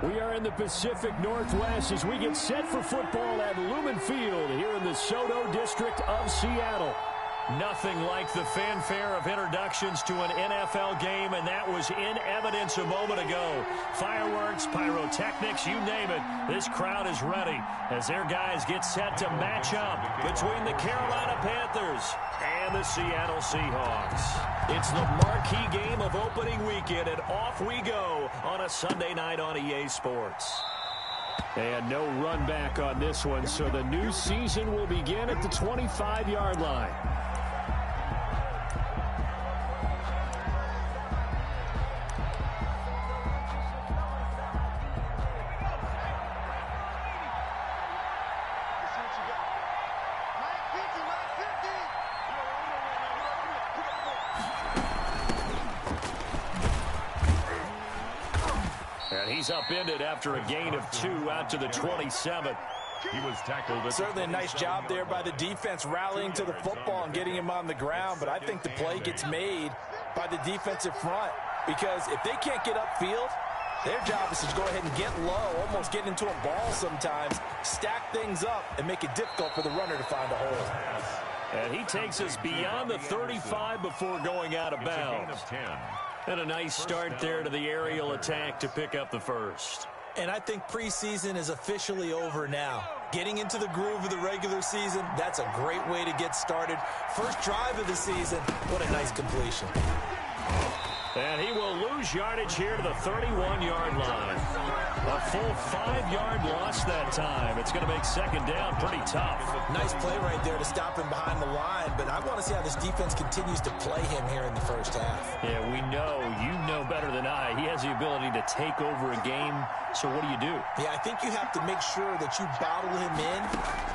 We are in the Pacific Northwest as we get set for football at Lumen Field here in the Soto District of Seattle. Nothing like the fanfare of introductions to an NFL game, and that was in evidence a moment ago. Fireworks, pyrotechnics, you name it. This crowd is ready as their guys get set to match up between the Carolina Panthers and the Seattle Seahawks. It's the marquee game of opening weekend, and off we go on a Sunday night on EA Sports. And no run back on this one, so the new season will begin at the 25-yard line. He's upended after a gain of 2 out to the 27. He was tackled. Certainly a nice job there by the defense rallying to the football and getting him on the ground, but I think the play gets made by the defensive front because if they can't get upfield, their job is to go ahead and get low, almost get into a ball sometimes, stack things up, and make it difficult for the runner to find a hole. And he takes us beyond the 35 before going out of bounds. And a nice start there to the aerial attack to pick up the first. And I think preseason is officially over now. Getting into the groove of the regular season, that's a great way to get started. First drive of the season, what a nice completion. And he will lose yardage here to the 31-yard line. A full 5-yard loss that time. It's going to make second down pretty tough. Nice play right there to stop him behind the line, but I want to see how this defense continues to play him here in the first half. Yeah, we know. You know better than I. He has the ability to take over a game, so what do you do? Yeah, I think you have to make sure that you bottle him in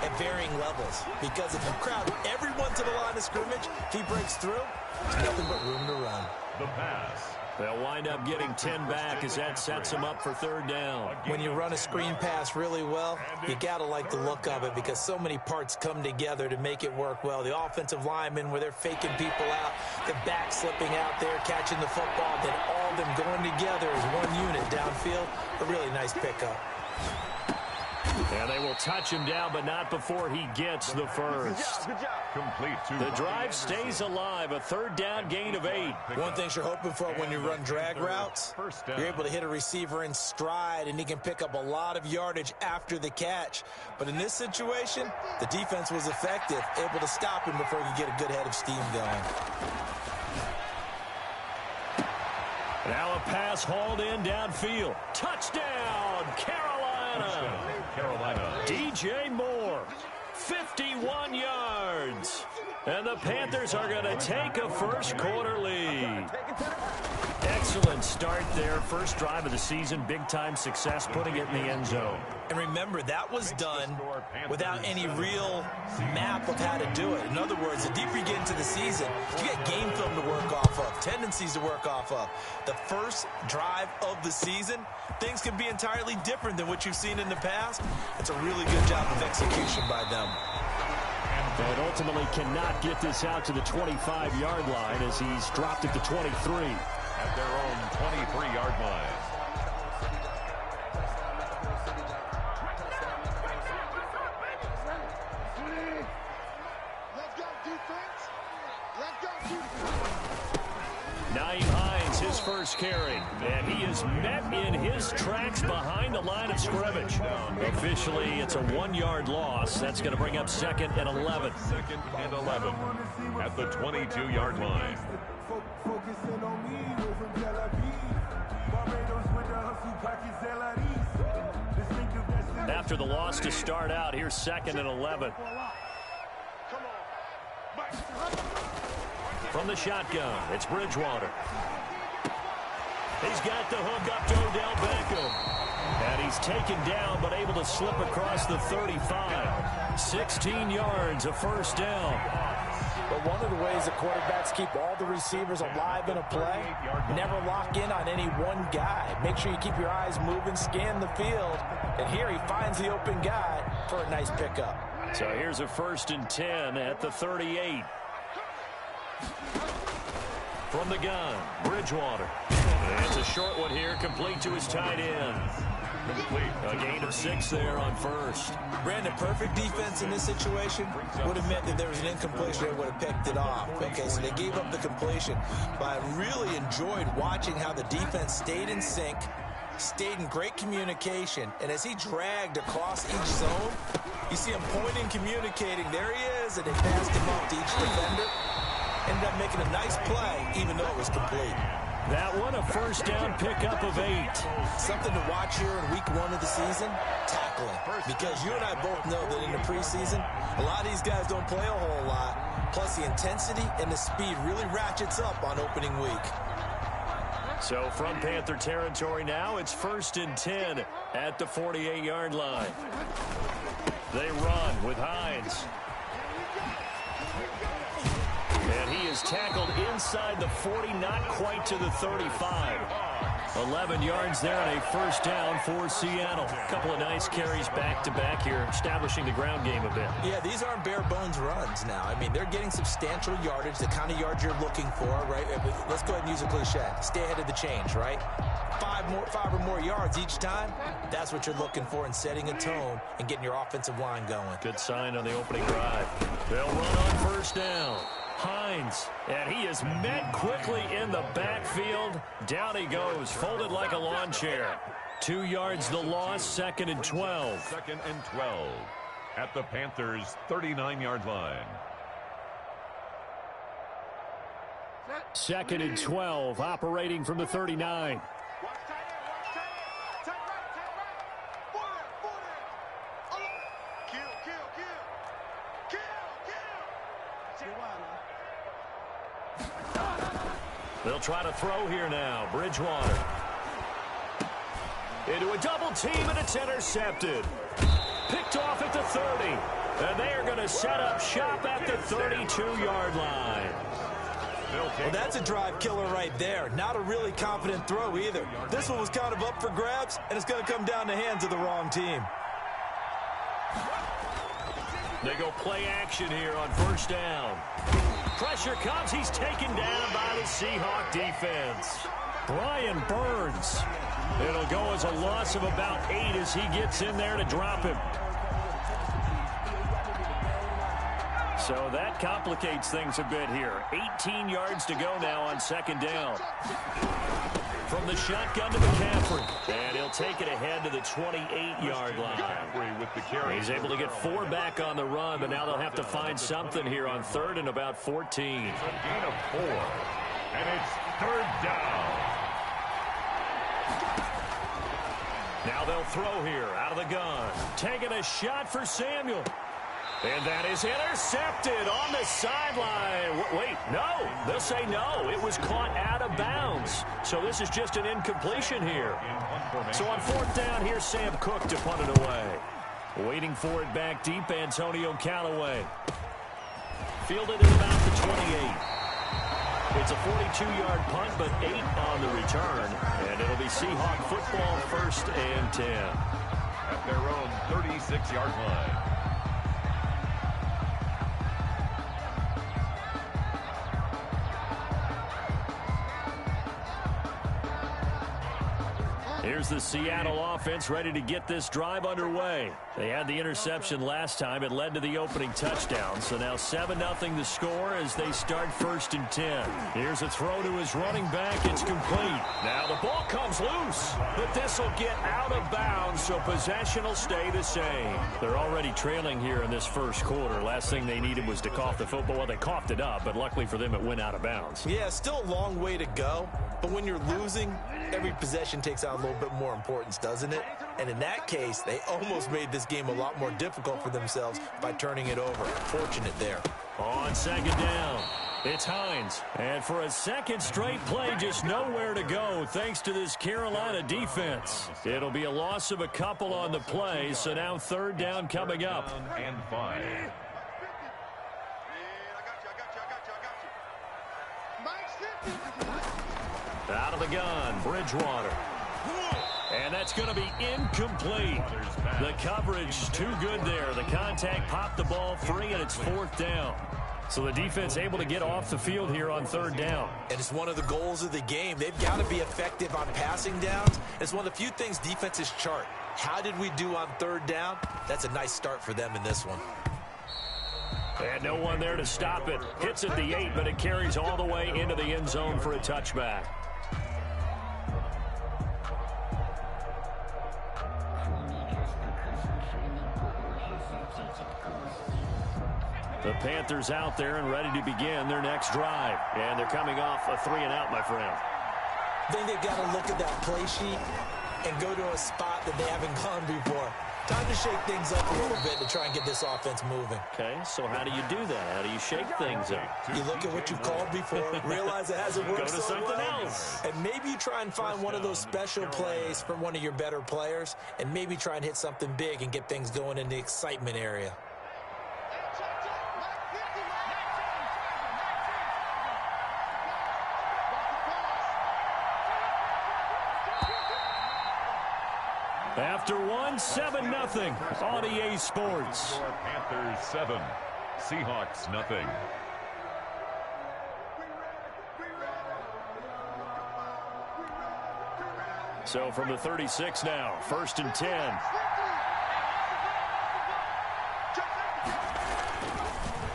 at varying levels, because if you crowd everyone to the line of scrimmage, if he breaks through, there's nothing but room to run. The pass. They'll wind up getting 10 back as that sets them up for third down. When you run a screen pass really well, you got to like the look of it because so many parts come together to make it work well. The offensive linemen where they're faking people out, the back slipping out there, catching the football, then all of them going together as one unit downfield. A really nice pickup. And they will touch him down, but not before he gets the first. Good job. Complete to the drive stays alive. A third down gain of 8. One thing you're hoping for when you run drag routes, you're able to hit a receiver in stride, and he can pick up a lot of yardage after the catch. But in this situation, the defense was effective, able to stop him before he could get a good head of steam going. Now a pass hauled in downfield. Touchdown, Carolina. DJ Moore, 51 yards. And the Panthers are going to take a first quarter lead. Excellent start there. First drive of the season. Big-time success putting it in the end zone. And remember, that was done without any real map of how to do it. In other words, the deeper you get into the season, you get game film to work off of, tendencies to work off of. The first drive of the season, things can be entirely different than what you've seen in the past. It's a really good job of execution by them. And ultimately cannot get this out to the 25-yard line as he's dropped at the 23. At their own 23-yard line. Naeem Hines, his first carry, and he is met in his tracks behind the line of scrimmage. Officially, it's a 1-yard loss. That's going to bring up second and 11. Second and 11 at the 22-yard line. After the loss to start out, here's second and 11. From the shotgun, it's Bridgewater. He's got the hook up to Odell Beckham. And he's taken down, but able to slip across the 35. 16 yards, a first down. But one of the ways the quarterbacks keep all the receivers alive in a play, never lock in on any one guy. Make sure you keep your eyes moving, scan the field. And here he finds the open guy for a nice pickup. So here's a first and 10 at the 38. From the gun, Bridgewater. And it's a short one here, complete to his tight end. complete. A gain of 6 there on first. Brandon, perfect defense in this situation would have meant that there was an incompletion. They would have picked it off. Okay, so they gave up the completion. But I really enjoyed watching how the defense stayed in sync, stayed in great communication, and as he dragged across each zone, you see him pointing, communicating. There he is, and they passed him up to each defender. Ended up making a nice play, even though it was complete. That one, a first down pickup of 8. Something to watch here in week 1 of the season, tackling. Because you and I both know that in the preseason, a lot of these guys don't play a whole lot. Plus, the intensity and the speed really ratchets up on opening week. So from Panther territory now, it's 1st and 10 at the 48-yard line. They run with Hines. And he is tackled inside the 40, not quite to the 35. 11 yards there and a first down for Seattle. A couple of nice carries back-to-back here, establishing the ground game a bit. Yeah, these aren't bare-bones runs now. I mean, they're getting substantial yardage, the kind of yards you're looking for, right? Let's go ahead and use a cliche. Stay ahead of the change, right? 5 or more yards each time, that's what you're looking for in setting a tone and getting your offensive line going. Good sign on the opening drive. They'll run on first down. Hines, and he is met quickly in the backfield. Down he goes, folded like a lawn chair. 2 yards the loss, 2nd and 12. 2nd and 12 at the Panthers' 39-yard line. 2nd and 12, operating from the 39. They'll try to throw here now. Bridgewater. Into a double team, and it's intercepted. Picked off at the 30. And they are going to set up shop at the 32-yard line. Well, that's a drive killer right there. Not a really confident throw either. This one was kind of up for grabs, and it's going to come down the hands of the wrong team. They go play action here on first down. Pressure comes. He's taken down by the Seahawk defense. Brian Burns. It'll go as a loss of about 8 as he gets in there to drop him. So that complicates things a bit here. 18 yards to go now on 2nd down. From the shotgun to McCaffrey. And he'll take it ahead to the 28-yard line. He's able to get 4 back on the run, but now they'll have to find something here on 3rd and about 14. It's a gain of 4, and it's 3rd down. Now they'll throw here out of the gun. Taking a shot for Samuel. And that is intercepted on the sideline. Wait, no. They'll say no. It was caught out of bounds. So this is just an incompletion here. So on 4th down, here's Sam Cook to punt it away. Waiting for it back deep, Antonio Callaway. Fielded at about the 28. It's a 42-yard punt, but 8 on the return. And it'll be Seahawk football 1st and 10. At their own 36-yard line. Here's the Seattle offense ready to get this drive underway. They had the interception last time. It led to the opening touchdown. So now 7-0 the score as they start 1st and 10. Here's a throw to his running back. It's complete. Now the ball comes loose, but this will get out of bounds, so possession will stay the same. They're already trailing here in this first quarter. Last thing they needed was to cough the football. Well, they coughed it up, but luckily for them, it went out of bounds. Yeah, still a long way to go. But when you're losing, every possession takes on a little bit more importance, doesn't it? And in that case, they almost made this game a lot more difficult for themselves by turning it over. Fortunate there. On 2nd down, it's Hines. And for a second straight play, just nowhere to go thanks to this Carolina defense. It'll be a loss of a couple on the play, so now 3rd down coming up. And 5. Out of the gun, Bridgewater. And that's going to be incomplete. The coverage too good there. The contact popped the ball free, and it's 4th down. So the defense able to get off the field here on third down. And it's one of the goals of the game. They've got to be effective on passing downs. It's one of the few things defenses chart. How did we do on third down? That's a nice start for them in this one. And no one there to stop it. Hits at the 8, but it carries all the way into the end zone for a touchback. The Panthers out there and ready to begin their next drive. And they're coming off a 3-and-out, my friend. I think they've got to look at that play sheet and go to a spot that they haven't gone before. Time to shake things up a little bit to try and get this offense moving. Okay, so how do you do that? How do you shake things up? You look at what you've called before, realize it hasn't worked Go to so something well, else. and maybe you try and find one of those special plays from one of your better players, and maybe try and hit something big and get things going in the excitement area. After 7-0 on EA Sports. Panthers 7, Seahawks nothing. So from the 36 now, 1st and 10.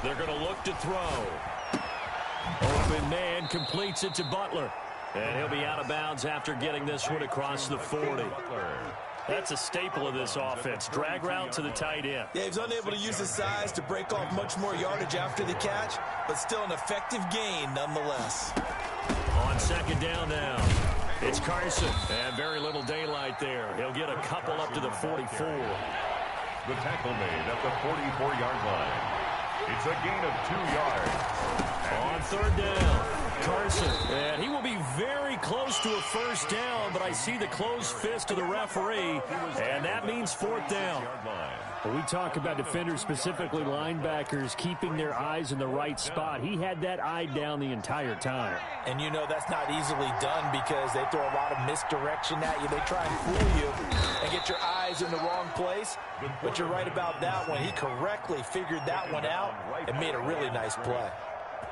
They're going to look to throw. Open man completes it to Butler. And he'll be out of bounds after getting this one across the 40. That's a staple of this offense. Drag route to the tight end. Yeah, he's unable to use his size to break off much more yardage after the catch, but still an effective gain nonetheless. On 2nd down now, it's Carson. And very little daylight there. He'll get a couple up to the 44. The tackle made at the 44-yard line. It's a gain of 2 yards. On 3rd down, Carson. And he will be very close to a 1st down, but I see the closed fist of the referee, and that means 4th down. When we talk about defenders, specifically linebackers, keeping their eyes in the right spot, he had that eye down the entire time. And you know that's not easily done because they throw a lot of misdirection at you. They try and fool you and get your eyes in the wrong place. But you're right about that one. He correctly figured that one out and made a really nice play.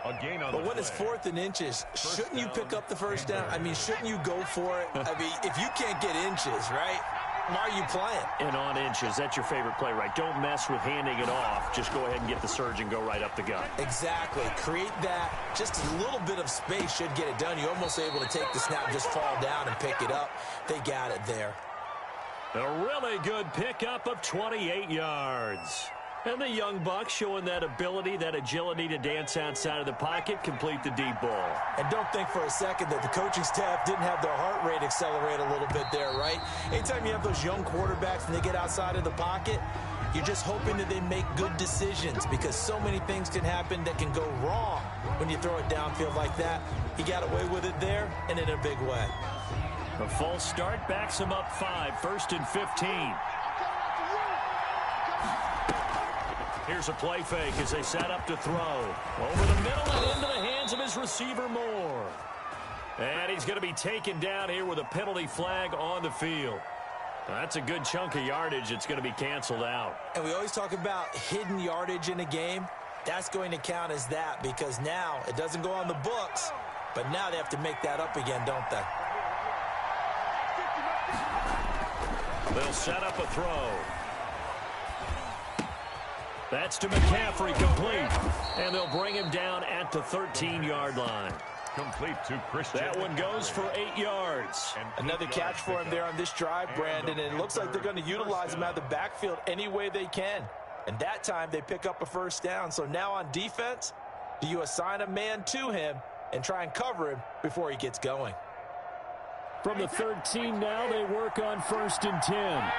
But when it's 4th and inches, shouldn't you pick up the 1st down? I mean, shouldn't you go for it? I mean, if you can't get inches, right, why are you playing? And on inches, that's your favorite play, right? Don't mess with handing it off. Just go ahead and get the surge and go right up the gut. Exactly. Create that. Just a little bit of space should get it done. You're almost able to take the snap, just fall down and pick it up. They got it there. A really good pickup of 28 yards. And the young buck showing that ability, that agility to dance outside of the pocket, complete the deep ball. And don't think for a second that the coaching staff didn't have their heart rate accelerate a little bit there, right? Anytime you have those young quarterbacks and they get outside of the pocket, you're just hoping that they make good decisions because so many things can happen that can go wrong when you throw it downfield like that. He got away with it there and in a big way. A false start backs him up 5, 1st and 15. Here's a play fake as they set up to throw. Over the middle and into the hands of his receiver, Moore. And he's going to be taken down here with a penalty flag on the field. That's a good chunk of yardage. It's going to be canceled out. And we always talk about hidden yardage in a game. That's going to count as that because now it doesn't go on the books, but now they have to make that up again, don't they? They'll set up a throw. That's to McCaffrey, complete. And they'll bring him down at the 13-yard line. Complete to Christian. That one goes for 8 yards. Another catch for him there on this drive, Brandon, and it looks like they're going to utilize him out of the backfield any way they can. And that time they pick up a 1st down. So now on defense, do you assign a man to him and try and cover him before he gets going? From the 13 now, they work on 1st and 10.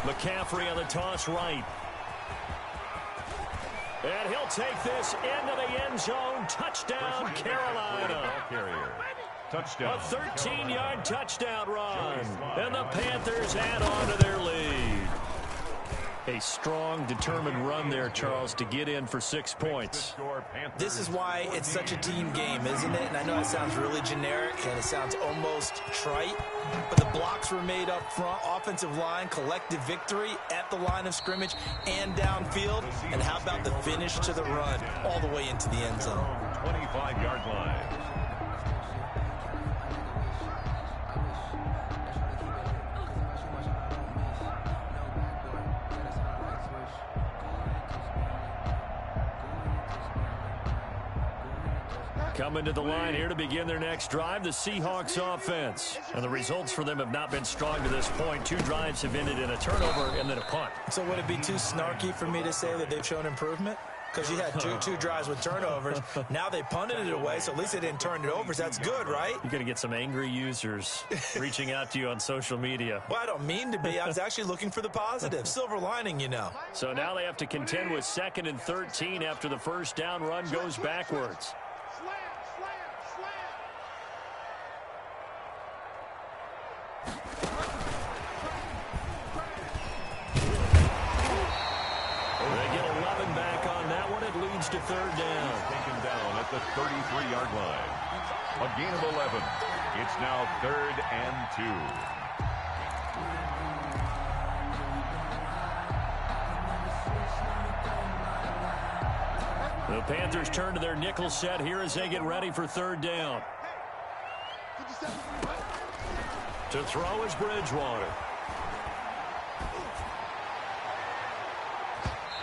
McCaffrey on the toss right. And he'll take this into the end zone. Touchdown, Carolina. Touchdown. A 13-yard touchdown run. And the Panthers add on to their lead. A strong, determined run there, Charles, to get in for 6 points. This is why it's such a team game, isn't it? And I know it sounds really generic and it sounds almost trite, but the blocks were made up front, offensive line, collective victory at the line of scrimmage and downfield. And how about the finish to the run all the way into the end zone? 25-yard line. Coming to the line here to begin their next drive, the Seahawks offense. And the results for them have not been strong to this point. 2 drives have ended in a turnover and then a punt. So would it be too snarky for me to say that they've shown improvement? Because you had two drives with turnovers. Now they punted it away, so at least they didn't turn it over. So that's good, right? You're going to get some angry users reaching out to you on social media. Well, I don't mean to be. I was actually looking for the positive. Silver lining, you know. So now they have to contend with 2nd and 13 after the first down run goes backwards. To 3rd down. Taken down at the 33-yard line. A gain of 11. It's now 3rd and 2. The Panthers turn to their nickel set here as they get ready for 3rd down. To throw is Bridgewater.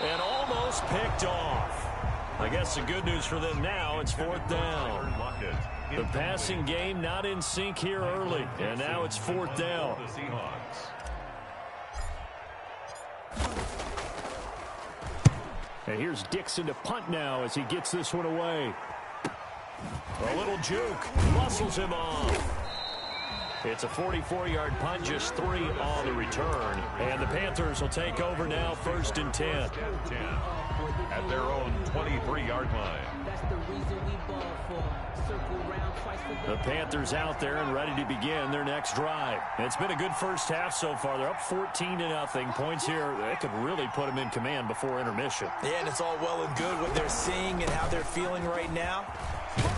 And almost picked off. I guess the good news for them now, it's 4th down. The passing game not in sync here early, and now it's 4th down. And here's Dixon to punt now as he gets this one away. A little juke, muscles him off. It's a 44-yard punt, just 3 on the return. And the Panthers will take over now, 1st and 10. At their own 23-yard line. The Panthers out there and ready to begin their next drive. It's been a good first half so far. They're up 14-0. Points here, they could really put them in command before intermission. Yeah, and it's all well and good what they're seeing and how they're feeling right now.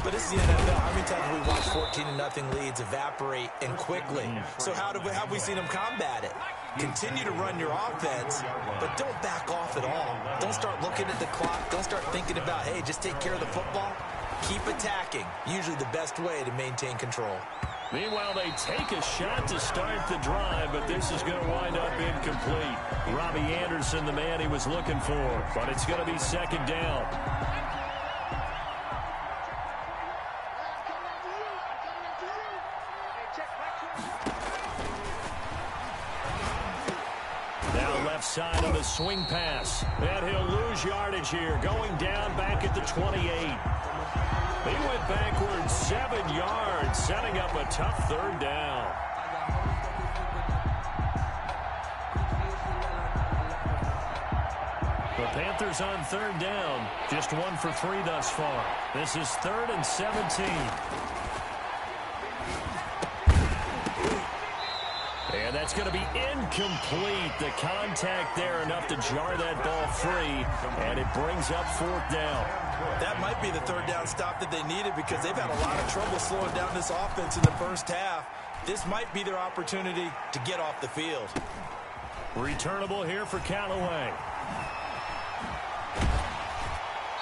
But this is the NFL. How many times have we watched 14-0 leads evaporate and quickly? So how have we seen them combat it? Continue to run your offense, but don't back off at all. Don't start looking at the clock. Don't start thinking about, hey, just take care of the football. Keep attacking. Usually the best way to maintain control. Meanwhile, they take a shot to start the drive, but this is going to wind up incomplete. Robbie Anderson, the man he was looking for, but it's going to be 2nd down. Side of the swing pass, and he'll lose yardage here, going down back at the 28. He went backwards 7 yards, setting up a tough 3rd down. The Panthers on 3rd down, just 1 for 3 thus far. This is 3rd and 17. And that's going to be incomplete. The contact there enough to jar that ball free, and it brings up 4th down. That might be the 3rd down stop that they needed because they've had a lot of trouble slowing down this offense in the first half. This might be their opportunity to get off the field. Returnable here for Callaway.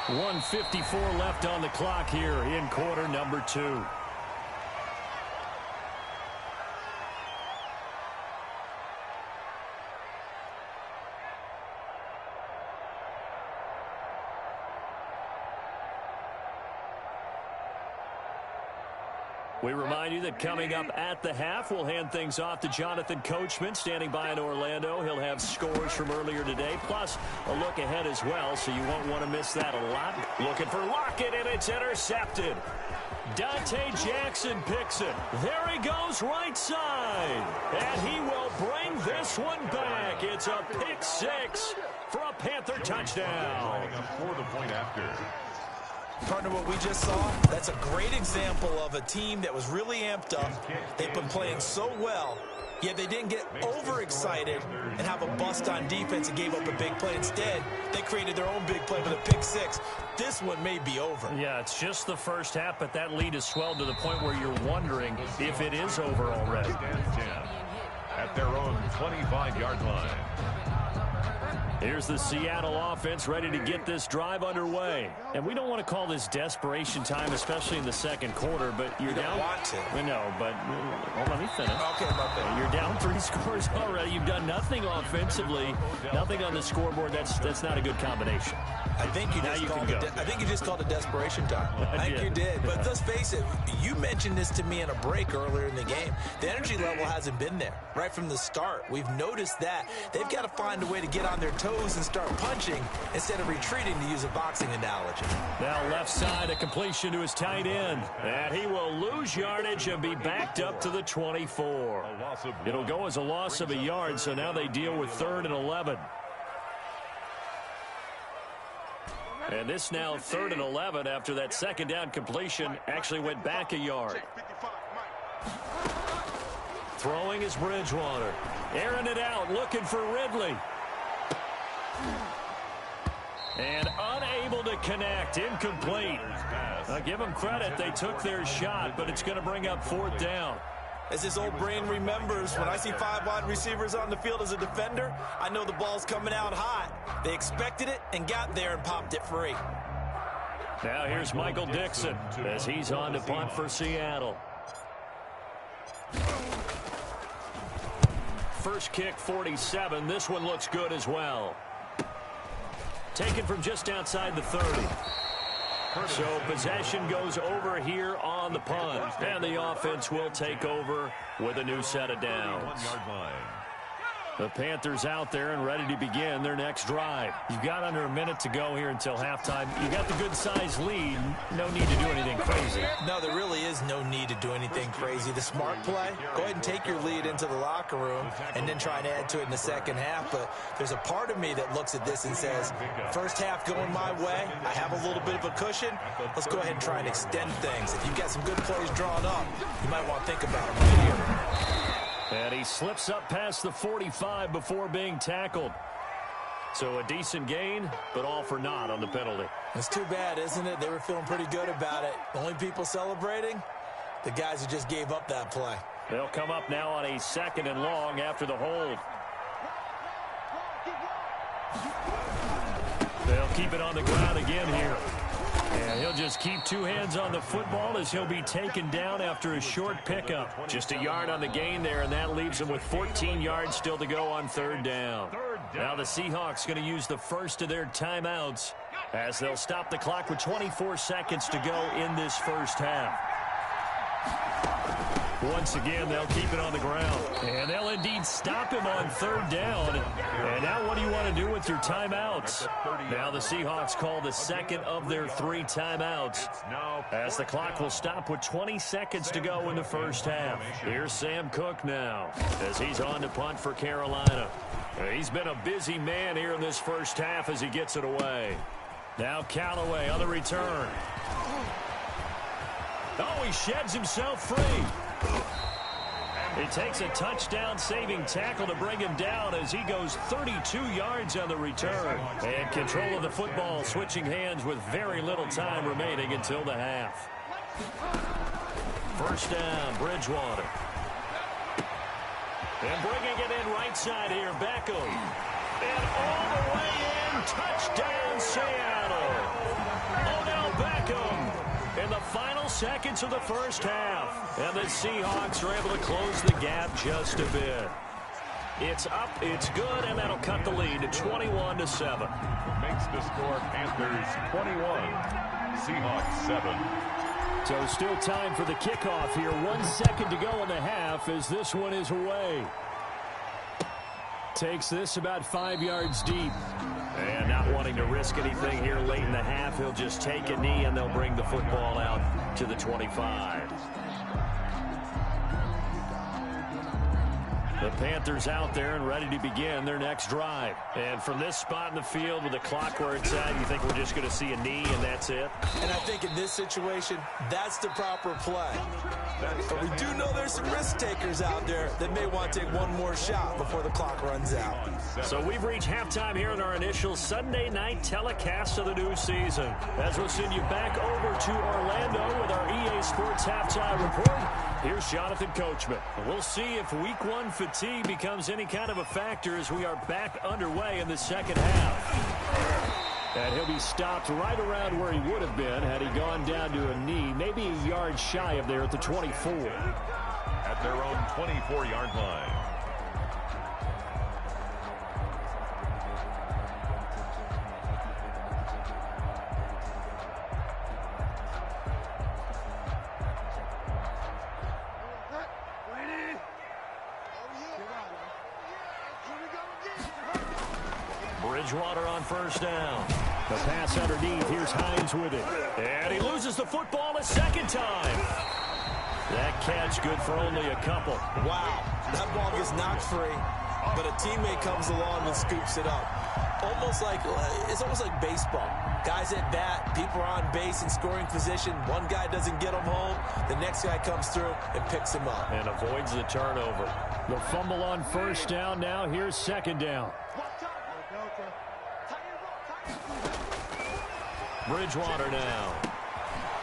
1:54 left on the clock here in quarter number 2. We remind you that coming up at the half, we'll hand things off to Jonathan Coachman, standing by in Orlando. He'll have scores from earlier today, plus a look ahead as well, so you won't want to miss that a lot. Looking for Lockett, and it's intercepted. Dante Jackson picks it. There he goes, right side. And he will bring this one back. It's a pick 6 for a Panther touchdown. For the point after. Partner, what we just saw, that's a great example of a team that was really amped up. They've been playing so well. Yeah, they didn't get overexcited and have a bust on defense and gave up a big play. Instead, they created their own big play with a pick six. This one may be over. Yeah, it's just the first half, but that lead has swelled to the point where you're wondering if it is over already. At their own 25-yard line. Here's the Seattle offense ready to get this drive underway. And we don't want to call this desperation time, especially in the second quarter, but you're down. You don't want to. No, but well, let me finish. Okay, my bad. You're down 3 scores already. You've done nothing offensively, nothing on the scoreboard. That's not a good combination. I think you just called it desperation time. I think you did. But let's face it, you mentioned this to me in a break earlier in the game. The energy level hasn't been there right from the start. We've noticed that. They've got to find a way to get on their toes and start punching instead of retreating, to use a boxing analogy. Now left side, a completion to his tight end. And he will lose yardage and be backed up to the 24. It'll go as a loss of a yard, so now they deal with 3rd and 11. And this now 3rd and 11 after that second down completion actually went back a yard. Throwing is Bridgewater. Airing it out, looking for Ridley. And unable to connect, incomplete. I'll give them credit, they took their shot, but it's going to bring up 4th down. As his old brain remembers, when I see 5 wide receivers on the field as a defender, I know the ball's coming out hot. They expected it and got there and popped it free. Now here's Michael Dixon as he's on to punt for Seattle. First kick, 47. This one looks good as well. Taken from just outside the 30. So possession goes over here on the punt. And the offense will take over with a new set of downs. The Panthers out there and ready to begin their next drive. You've got under a minute to go here until halftime. You got the good-sized lead. No need to do anything crazy. No, there really is no need to do anything crazy. The smart play, go ahead and take your lead into the locker room and then try and add to it in the second half. But there's a part of me that looks at this and says, first half going my way, I have a little bit of a cushion. Let's go ahead and try and extend things. If you've got some good plays drawn up, you might want to think about them right here. And he slips up past the 45 before being tackled. So a decent gain, but all for naught on the penalty. It's too bad, isn't it? They were feeling pretty good about it. The only people celebrating, the guys who just gave up that play. They'll come up now on a 2nd and long after the hold. They'll keep it on the ground again here. And he'll just keep 2 hands on the football as he'll be taken down after a short pickup. Just a yard on the gain there, and that leaves him with 14 yards still to go on 3rd down. Now the Seahawks going to use the first of their timeouts as they'll stop the clock with 24 seconds to go in this first half. Once again, they'll keep it on the ground. And they'll indeed stop him on 3rd down. And now what do you want to do with your timeouts? Now the Seahawks call the second of their 3 timeouts as the clock will stop with 20 seconds to go in the first half. Here's Sam Cook now as he's on to punt for Carolina. He's been a busy man here in this first half as he gets it away. Now Callaway on the return. Oh, he sheds himself free. He takes a touchdown-saving tackle to bring him down as he goes 32 yards on the return. And control of the football switching hands with very little time remaining until the half. First down, Bridgewater. And bringing it in right side here, Beckham. And all the way in, touchdown Seattle. Odell Beckham in the final seconds of the first half. And the Seahawks are able to close the gap just a bit. It's up, it's good, and that'll cut the lead to 21-7. Makes the score Panthers 21, Seahawks 7. So still time for the kickoff here. 1 second to go in the half as this one is away. Takes this about 5 yards deep. And not wanting to risk anything here late in the half, he'll just take a knee and they'll bring the football out to the 25. The Panthers out there and ready to begin their next drive. And from this spot in the field with the clock where it's at, you think we're just going to see a knee and that's it? And I think in this situation, that's the proper play. But we do know there's some risk takers out there that may want to take one more shot before the clock runs out. So we've reached halftime here in our initial Sunday night telecast of the new season. As we'll send you back over to Orlando with our EA Sports halftime report, here's Jonathan Coachman. We'll see if week one fatigue becomes any kind of a factor as we are back underway in the second half. And he'll be stopped right around where he would have been had he gone down to a knee, maybe a yard shy of there at the 24. At their own 24-yard line. Bridgewater on first down. The pass underneath. Here's Hines with it. And he loses the football a second time. That catch good for only a couple. Wow, that ball gets knocked free, but a teammate comes along and scoops it up. It's almost like baseball. Guys at bat, people are on base in scoring position. One guy doesn't get him home. The next guy comes through and picks him up. And avoids the turnover. The fumble on first down. Now here's second down. Bridgewater now.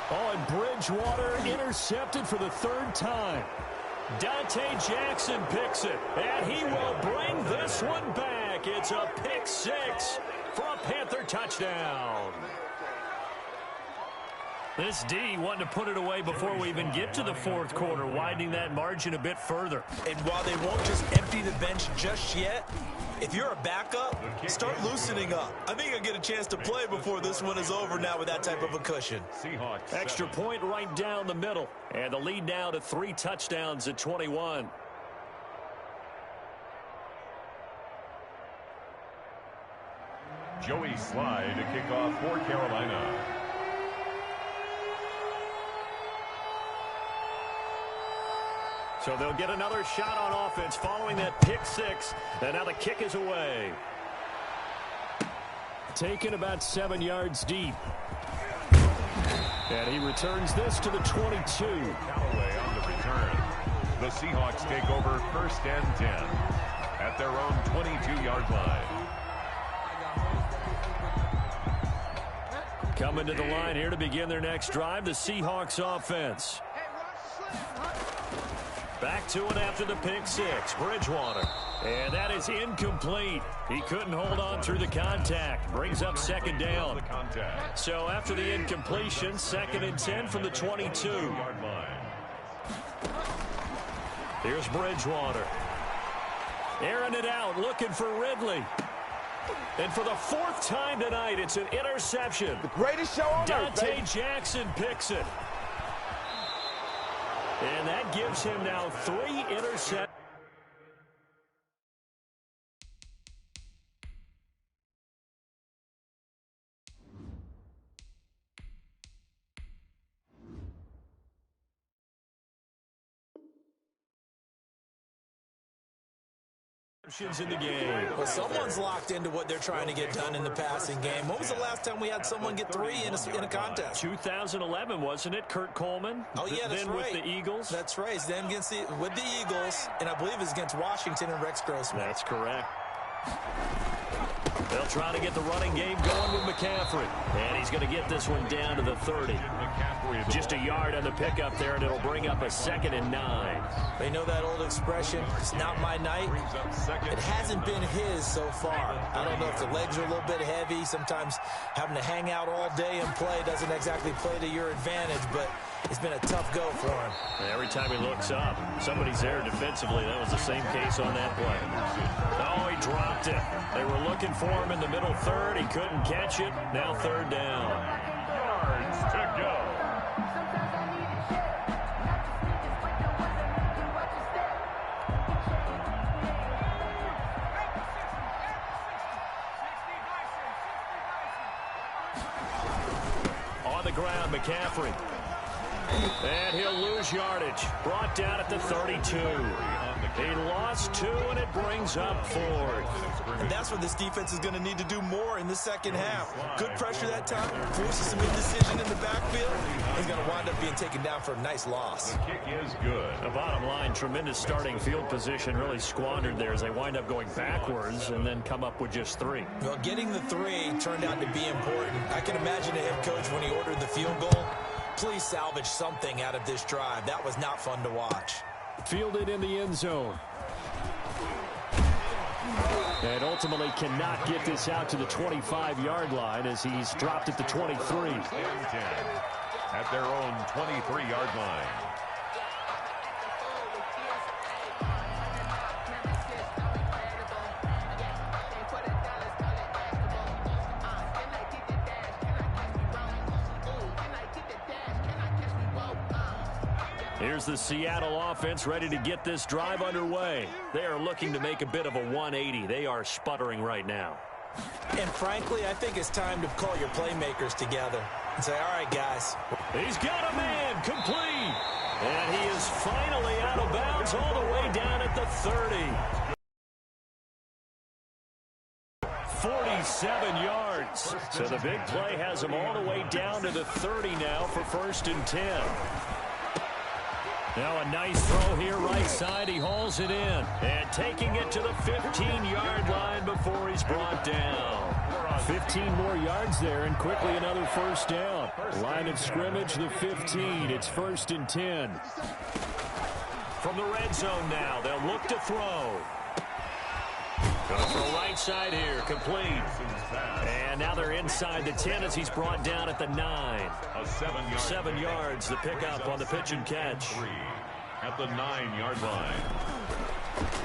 Oh, and Bridgewater intercepted for the third time. Dante Jackson picks it, and he will bring this one back. It's a pick six for a Panther touchdown. This D wanting to put it away before we even get to the fourth quarter, widening that margin a bit further. And while they won't just empty the bench just yet, if you're a backup, start loosening up. I think you'll get a chance to play before this one is over now with that type of a cushion. Extra point right down the middle. And the lead now to 3 touchdowns at 21. Joey Slye to kick off for Carolina. So they'll get another shot on offense following that pick six. And now the kick is away. Taken about 7 yards deep. And he returns this to the 22. Callaway on the return. The Seahawks take over first and 10 at their own 22-yard line. Coming to the line here to begin their next drive, the Seahawks offense. Back to it after the pick six. Bridgewater. And that is incomplete. He couldn't hold on through the contact. Brings up second down. So after the incompletion, second and 10 from the 22. Here's Bridgewater. Airing it out, looking for Ridley. And for the fourth time tonight, it's an interception. The greatest show on earth, Dante Jackson picks it. And that gives him now 3 interceptions. In the game. Well, someone's locked into what they're trying to get done in the passing game. When was the last time we had someone get 3 in a contest? 2011, wasn't it? Kurt Coleman. Oh, yeah, that's then right. With the Eagles. That's right. It's then with the Eagles, and I believe it's against Washington and Rex Grossman. That's correct. They'll try to get the running game going with McCaffrey. And he's going to get this one down to the 30. Just a yard on the pickup there, and it'll bring up a 2nd and 9. They know that old expression, it's not my night. It hasn't been his so far. I don't know if the legs are a little bit heavy. Sometimes having to hang out all day and play doesn't exactly play to your advantage, but it's been a tough go for him. And every time he looks up, somebody's there defensively. That was the same case on that play. Oh, he dropped it. They were looking for him in the middle third. He couldn't catch it. Now 3rd down. Yards to go. On the ground, McCaffrey. And he'll lose yardage. Brought down at the 32. On the He lost 2, and it brings up 4th. And that's what this defense is going to need to do more in the second half. Good pressure that time, forces some indecision in the backfield. He's going to wind up being taken down for a nice loss. The kick is good. The bottom line, tremendous starting field position, really squandered there as they wind up going backwards and then come up with just 3. Well, getting the 3 turned out to be important. I can imagine the head coach when he ordered the field goal. Please salvage something out of this drive. That was not fun to watch. Fielded in the end zone. And ultimately cannot get this out to the 25-yard line as he's dropped at the 23. 10 at their own 23-yard line. Here's the Seattle offense ready to get this drive underway. They are looking to make a bit of a 180. They are sputtering right now. And frankly, I think it's time to call your playmakers together and say, all right, guys. He's got a man complete. And he is finally out of bounds all the way down at the 30. 47 yards. So the big play has him all the way down to the 30 now for 1st and 10. Now a nice throw here right side. He hauls it in. And taking it to the 15-yard line before he's brought down. 15 more yards there and quickly another 1st down. Line of scrimmage, the 15. It's 1st and 10. From the red zone now, they'll look to throw. Going to throw right side here, complete. And now they're inside the 10 as he's brought down at the 9. 7 yards, the pickup on the pitch and catch. At the 9-yard line.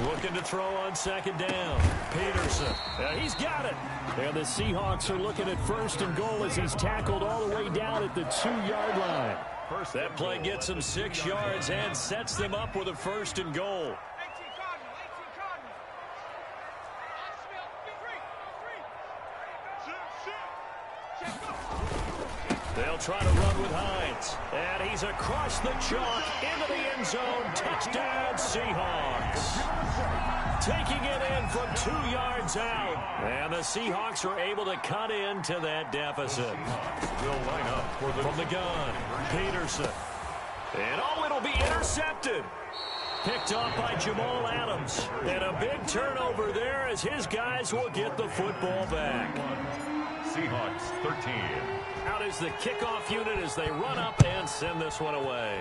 Looking to throw on 2nd down. Peterson. He's got it. And the Seahawks are looking at 1st and goal as he's tackled all the way down at the 2-yard line. That play gets him 6 yards and sets them up with a 1st and goal. They'll try to run with Hines. And he's across the chalk into the end zone. Touchdown, Seahawks. Taking it in from 2 yards out. And the Seahawks are able to cut into that deficit. Will line up from the gun. Peterson. And it'll be intercepted. Picked off by Jamal Adams. And a big turnover there as his guys will get the football back. Seahawks 13. Out is the kickoff unit as they run up and send this one away.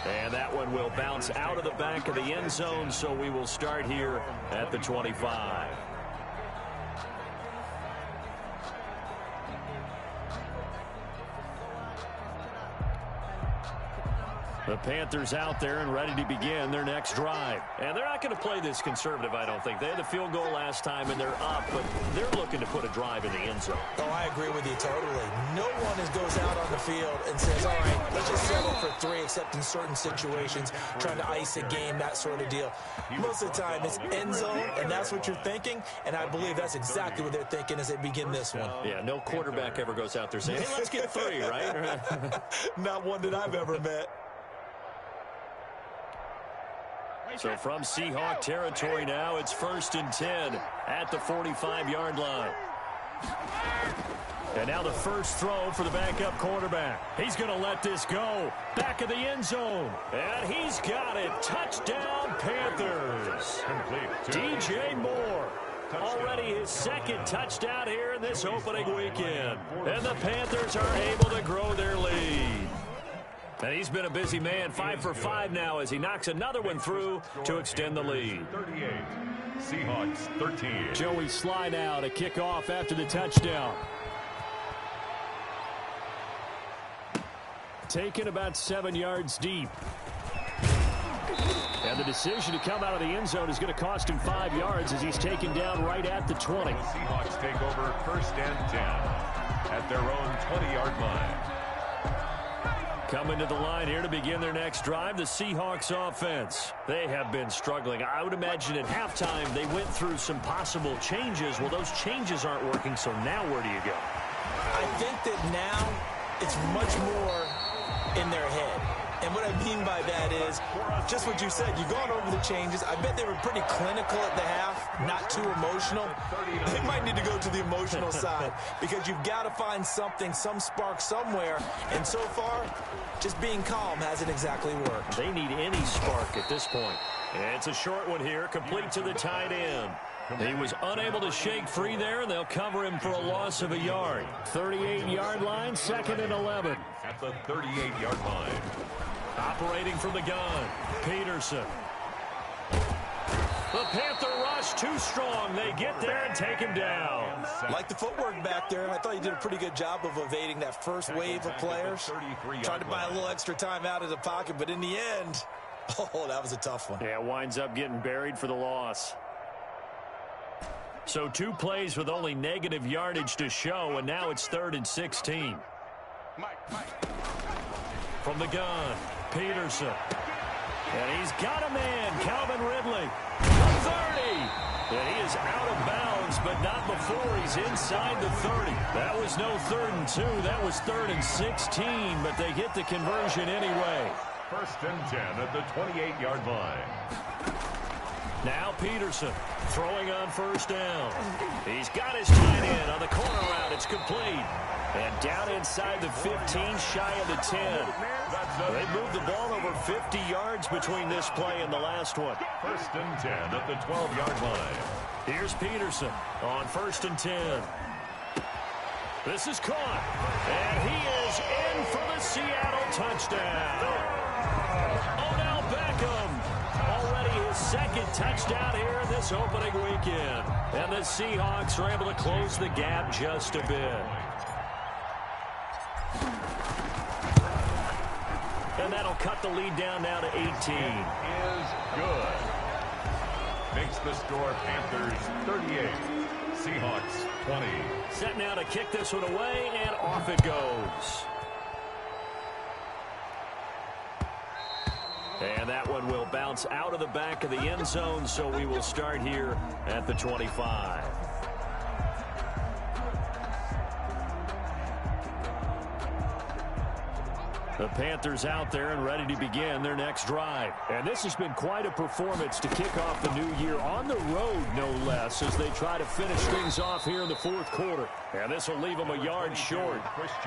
And that one will bounce out of the back of the end zone, so we will start here at the 25. The Panthers out there and ready to begin their next drive. And they're not going to play this conservative, I don't think. They had the field goal last time, and they're up, but they're looking to put a drive in the end zone. Oh, I agree with you totally. No one goes out on the field and says, all right, let's just settle for 3, except in certain situations, trying to ice a game, that sort of deal. Most of the time, it's end zone, and that's what you're thinking, and I believe that's exactly what they're thinking as they begin this one. Yeah, no quarterback ever goes out there saying, hey, let's get 3, right? Not one that I've ever met. So from Seahawk territory now, it's 1st and 10 at the 45-yard line. And now the first throw for the backup quarterback. He's going to let this go. Back of the end zone. And he's got it. Touchdown, Panthers. DJ Moore. Already his 2nd touchdown here in this opening weekend. And the Panthers are able to grow their lead. And he's been a busy man, 5 for 5 now as he knocks another one through to extend the lead. 38, Seahawks 13. Joey slide out, a kickoff after the touchdown. Taken about 7 yards deep. And the decision to come out of the end zone is going to cost him 5 yards as he's taken down right at the 20. The Seahawks take over 1st and 10 at their own 20-yard line. Coming to the line here to begin their next drive, the Seahawks offense. They have been struggling. I would imagine at halftime they went through some possible changes. Well, those changes aren't working, so now where do you go? I think that now it's much more in their head. And what I mean by that is just what you said. You've gone over the changes. I bet they were pretty clinical at the half, not too emotional. They might need to go to the emotional side because you've got to find something, some spark somewhere. And so far, just being calm hasn't exactly worked. They need any spark at this point. And it's a short one here, complete to the tight end. He was unable to shake free there, and they'll cover him for a loss of a yard. 38-yard line, 2nd and 11. At the 38-yard line. Operating from the gun, Peterson. The Panther rush too strong. They get there and take him down. Like the footwork back there, I thought he did a pretty good job of evading that first wave of players. Tried to buy a little extra time out of the pocket, but in the end, oh, that was a tough one. Yeah, winds up getting buried for the loss. So 2 plays with only negative yardage to show, and now it's 3rd and 16. From the gun, Peterson. And he's got a man, Calvin Ridley. The 30. And he is out of bounds, but not before he's inside the 30. That was no 3rd and 2. That was 3rd and 16, but they get the conversion anyway. 1st and 10 at the 28-yard line. Now Peterson throwing on 1st down. He's got his tight end on the corner route. It's complete. And down inside the 15, shy of the 10. They moved the ball over 50 yards between this play and the last one. 1st and 10 at the 12-yard line. Here's Peterson on 1st and 10. This is caught. And he is in for the Seattle touchdown. Odell Beckham. Already his 2nd touchdown here in this opening weekend. And the Seahawks are able to close the gap just a bit. And that'll cut the lead down now to 18. Is good. Makes the score Panthers 38, Seahawks 20. Set now to kick this one away, and off it goes. And that one will bounce out of the back of the end zone, so we will start here at the 25. The Panthers out there and ready to begin their next drive. And this has been quite a performance to kick off the new year on the road, no less, as they try to finish things off here in the 4th quarter. And this will leave them a yard short.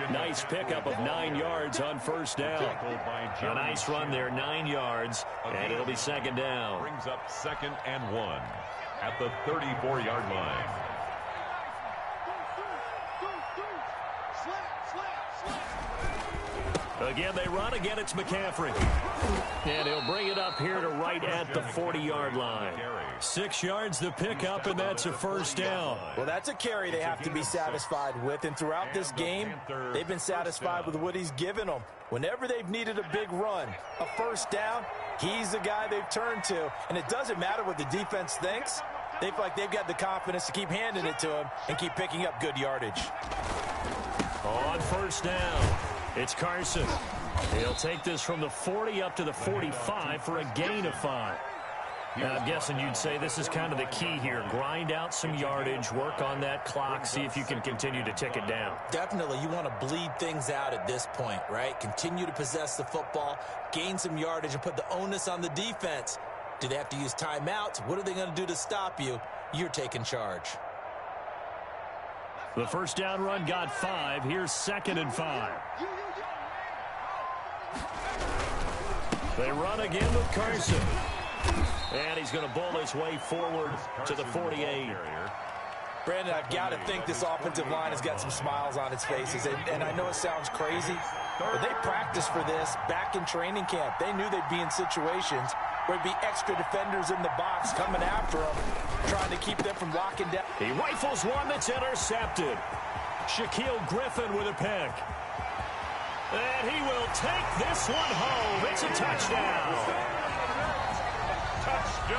Nice pickup of 9 yards on 1st down. A nice run there, 9 yards, and it'll be 2nd down. Brings up 2nd and 1 at the 34-yard line. Again, they run. Again, it's McCaffrey. And he'll bring it up here to right at the 40-yard line. 6 yards to pick up, and that's a 1st down. Well, that's a carry they have to be satisfied with. And throughout this game, they've been satisfied with what he's given them. Whenever they've needed a big run, a 1st down, he's the guy they've turned to. And it doesn't matter what the defense thinks. They feel like they've got the confidence to keep handing it to him and keep picking up good yardage. On 1st down, it's Carson. He'll take this from the 40 up to the 45 for a gain of 5. And I'm guessing you'd say this is kind of the key here. Grind out some yardage, work on that clock, see if you can continue to tick it down. Definitely, you want to bleed things out at this point, right? Continue to possess the football, gain some yardage, and put the onus on the defense. Do they have to use timeouts? What are they going to do to stop you? You're taking charge. The 1st down run got 5. Here's 2nd and 5. They run again with Carson. And he's going to bowl his way forward to the 48. Brandon, I've got to think this offensive line has got some smiles on its faces. And I know it sounds crazy, but they practiced for this back in training camp. They knew they'd be in situations where there'd be extra defenders in the box coming after them, trying to keep them from locking down. He rifles one that's intercepted. Shaquille Griffin with a pick. And he will take this one home. It's a touchdown.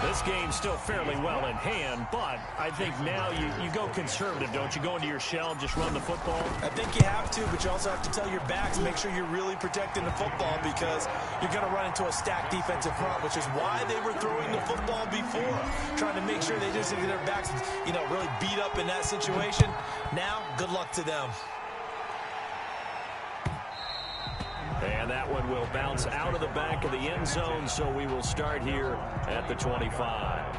This game's still fairly well in hand, but I think now you go conservative, don't you? Go into your shell and just run the football? I think you have to, but you also have to tell your backs and make sure you're really protecting the football because you're going to run into a stacked defensive front, which is why they were throwing the football before, trying to make sure they just get their backs, really beat up in that situation. Now, good luck to them. And that that one will bounce out of the back of the end zone, so we will start here at the 25.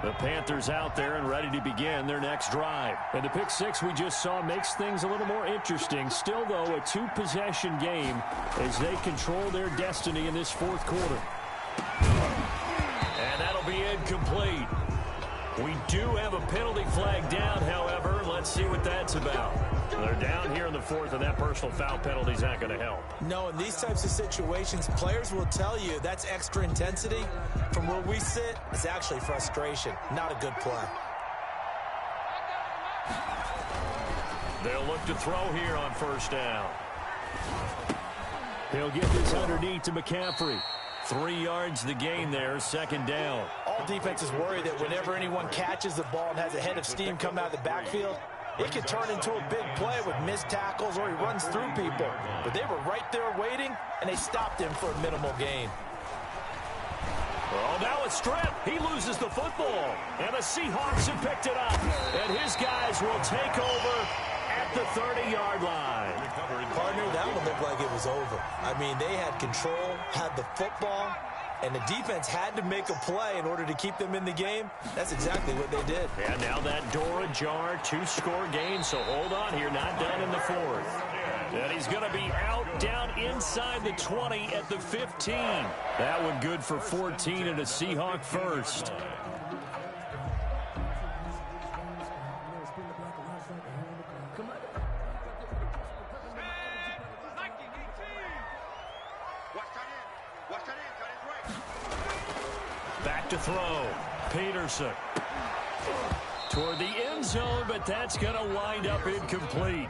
The Panthers out there and ready to begin their next drive. And the pick six we just saw makes things a little more interesting. Still, though, a two-possession game as they control their destiny in this fourth quarter. And that'll be incomplete. We do have a penalty flag down, however. Let's see what that's about. They're down here in the fourth, and that personal foul penalty is not going to help. No, in these types of situations, players will tell you that's extra intensity. From where we sit, it's actually frustration. Not a good play. They'll look to throw here on first down. He'll get this underneath to McCaffrey. 3 yards the gain there, second down. All defenses worry that whenever anyone catches the ball and has a head of steam come out of the backfield, it can turn into a big play with missed tackles or he runs through people. But they were right there waiting, and they stopped him for a minimal gain. Oh, now a strip. He loses the football. And the Seahawks have picked it up. And his guys will take over at the 30-yard line. Partner, that one looked like it was over. I mean, they had control, had the football, and the defense had to make a play in order to keep them in the game. That's exactly what they did. And now that door ajar, 2-score game, so hold on here, not done in the fourth. And he's going to be out down inside the 20 at the 15. That one good for 14 and a Seahawk first. Back to throw. Peterson. Toward the end zone, but that's going to wind up incomplete.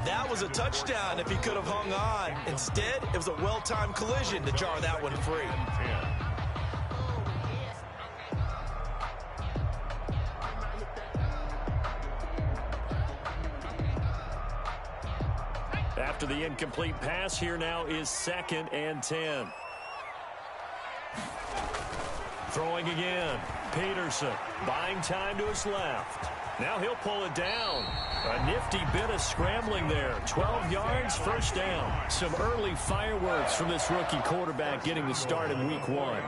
That was a touchdown if he could have hung on. Instead, it was a well-timed collision to jar that one free. After the incomplete pass, here now is 2nd and 10. Throwing again. Peterson buying time to his left. Now he'll pull it down. A nifty bit of scrambling there. 12 yards, first down. Some early fireworks from this rookie quarterback getting the start in week 1.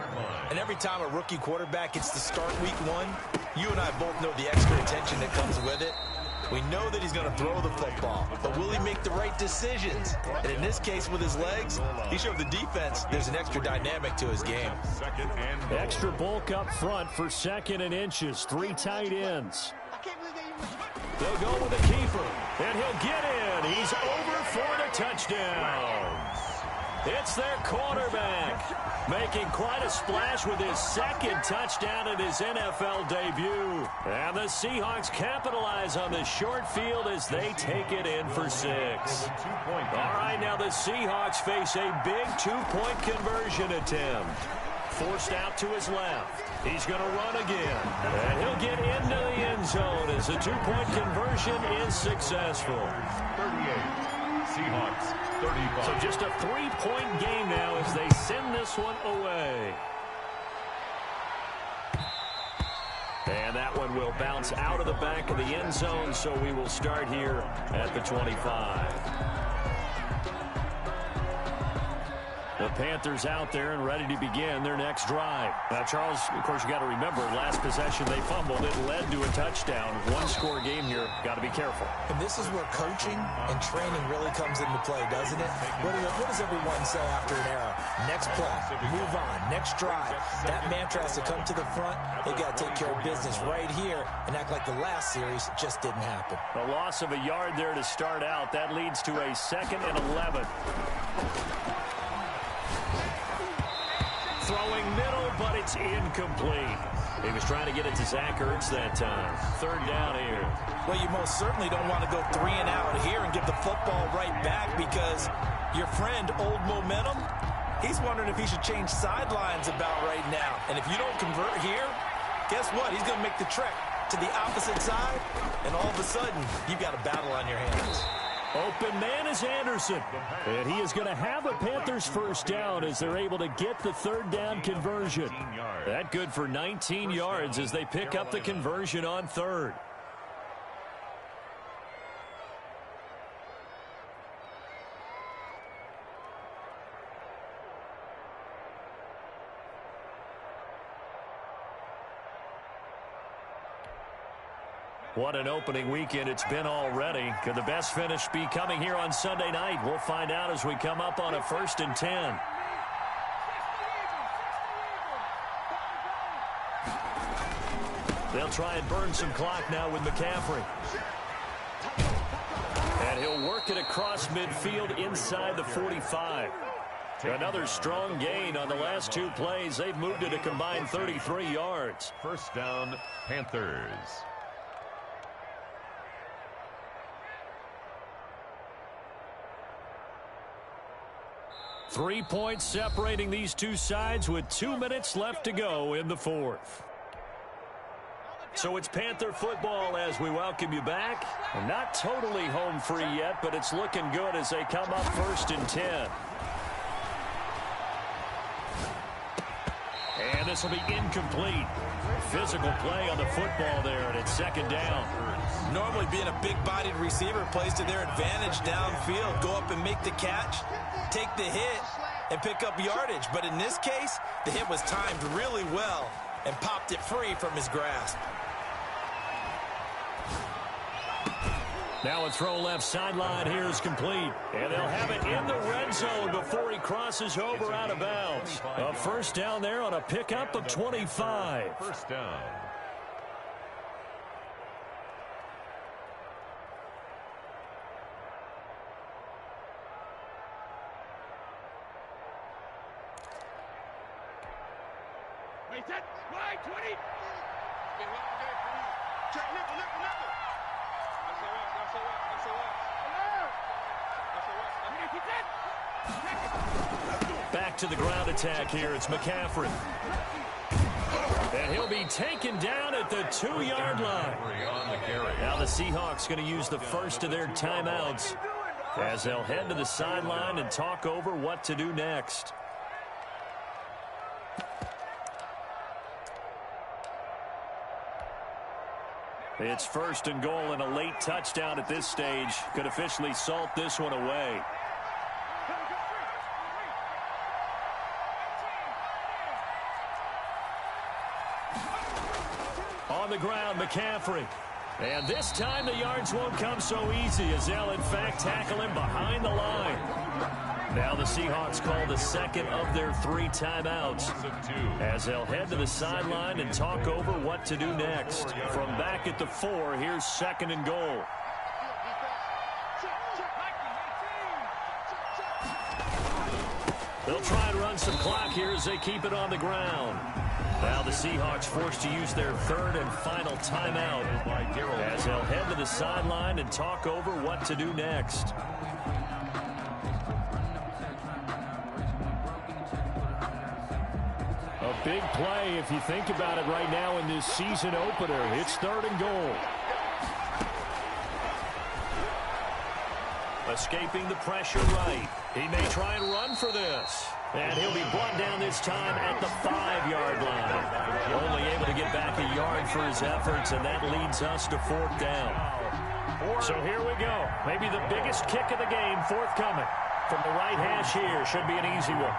And every time a rookie quarterback gets to start week 1, you and I both know the extra attention that comes with it. We know that he's going to throw the football, but will he make the right decisions? And in this case, with his legs, he showed the defense there's an extra dynamic to his game. Extra bulk up front for 2nd and inches. 3 tight ends. They'll go with the keeper, and he'll get in. He's over for the touchdown. It's their quarterback, making quite a splash with his 2nd touchdown in his NFL debut. And the Seahawks capitalize on the short field as they take it in for 6. All right, now the Seahawks face a big 2-point conversion attempt. Forced out to his left. He's going to run again. And he'll get into the end zone as the 2-point conversion is successful. 38. Seahawks, 35. So just a 3-point game now as they send this one away. And that one will bounce out of the back of the end zone, so we will start here at the 25. The Panthers out there and ready to begin their next drive. Now, Charles, of course, you got to remember, last possession they fumbled. It led to a touchdown. 1-score game here. Got to be careful. And this is where coaching and training really comes into play, doesn't it? What does everyone say after an error? Next play, move on, next drive. That mantra has to come to the front. They got to take care of business right here and act like the last series just didn't happen. A loss of a yard there to start out. That leads to a 2nd and 11. Throwing middle, but it's incomplete. He was trying to get it to Zach Ertz that time. 3rd down here. Well, you most certainly don't want to go 3 and out here and give the football right back because your friend, Old Momentum, he's wondering if he should change sidelines about right now. And if you don't convert here, guess what? He's going to make the trek to the opposite side, and all of a sudden, you've got a battle on your hands. Open man is Anderson. And he is going to have a Panthers first down as they're able to get the 3rd down conversion. That good for 19 yards as they pick up the conversion on 3rd. What an opening weekend it's been already. Could the best finish be coming here on Sunday night? We'll find out as we come up on a 1st and 10. They'll try and burn some clock now with McCaffrey. And he'll work it across midfield inside the 45. Another strong gain on the last 2 plays. They've moved it a combined 33 yards. First down, Panthers. Three points separating these two sides with 2 minutes left to go in the 4th. So it's Panther football as we welcome you back. Not totally home free yet, but it's looking good as they come up 1st and 10. And this will be incomplete. Physical play on the football there, and it's 2nd down. Normally being a big-bodied receiver plays to their advantage downfield. Go up and make the catch, take the hit, and pick up yardage. But in this case, the hit was timed really well and popped it free from his grasp. Now a throw left sideline here is complete. And they'll have it in the red zone before he crosses over out of bounds. A 1st down there on a pickup of 25. First down. Wait, 20. Back to the ground attack here. It's McCaffrey. And he'll be taken down at the 2-yard line. Now the Seahawks going to use the first of their timeouts as they'll head to the sideline and talk over what to do next. It's 1st and goal, and a late touchdown at this stage could officially salt this one away. On the ground, McCaffrey. And this time the yards won't come so easy as they'll, in fact, tackle him behind the line. Now the Seahawks call the 2nd of their 3 timeouts as they'll head to the sideline and talk over what to do next. From back at the 4, here's 2nd and goal. They'll try and run some clock here as they keep it on the ground. Now the Seahawks forced to use their 3rd and final timeout as they'll head to the sideline and talk over what to do next. A big play if you think about it right now in this season opener. It's 3rd and goal. Escaping the pressure right. He may try and run for this. And he'll be brought down this time at the 5-yard line. Only able to get back a yard for his efforts, and that leads us to 4th down. So here we go. Maybe the biggest kick of the game forthcoming. From the right hash here. Should be an easy one.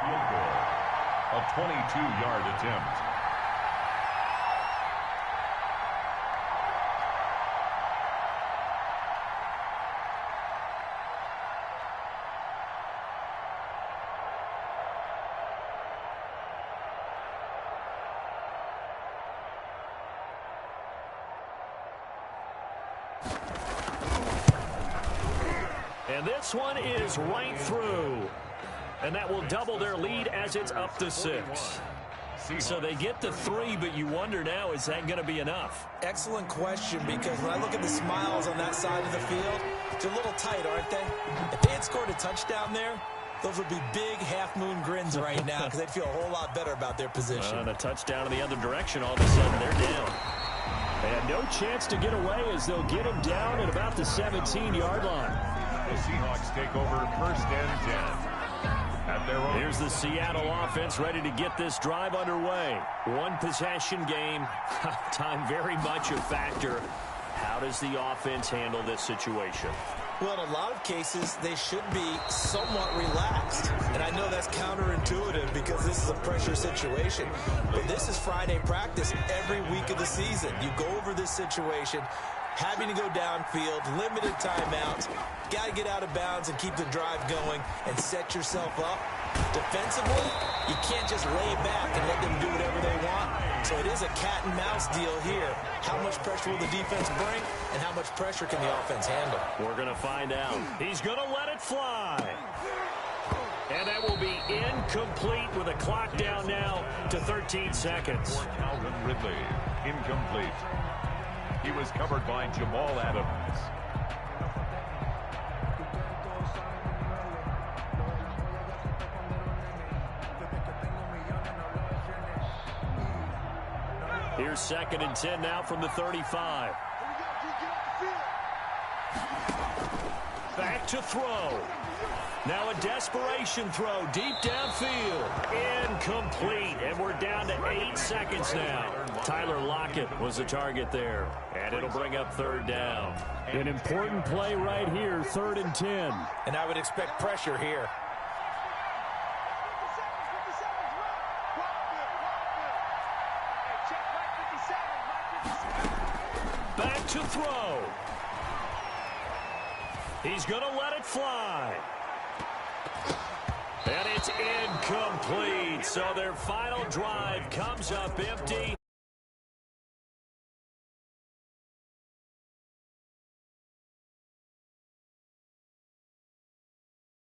A 22-yard attempt. And this one is right through. And that will double their lead as it's up to 6. So they get the 3, but you wonder now, is that going to be enough? Excellent question, because when I look at the smiles on that side of the field, they're a little tight, aren't they? If they had scored a touchdown there, those would be big half-moon grins right now because they'd feel a whole lot better about their position. And a touchdown in the other direction, all of a sudden they're down. And no chance to get away as they'll get him down at about the 17-yard line. The Seahawks take over 1st and 10. Here's the Seattle offense ready to get this drive underway. One possession game. Time very much a factor. How does the offense handle this situation? Well, in a lot of cases, they should be somewhat relaxed. And I know that's counterintuitive because this is a pressure situation. But this is Friday practice every week of the season. You go over this situation, having to go downfield, limited timeouts. Got to get out of bounds and keep the drive going and set yourself up. Defensively, you can't just lay back and let them do whatever they want. So it is a cat and mouse deal here. How much pressure will the defense bring, and how much pressure can the offense handle? We're going to find out. He's going to let it fly. And that will be incomplete with a clock down now to 13 seconds. For Calvin Ridley, incomplete. He was covered by Jamal Adams. Here's 2nd and 10 now from the 35. Back to throw. Now a desperation throw deep downfield. Incomplete. And we're down to 8 seconds now. Tyler Lockett was the target there. And it'll bring up 3rd down. An important play right here, 3rd and 10. And I would expect pressure here. Back to throw. He's going to let it fly. And it's incomplete. So their final drive comes up empty.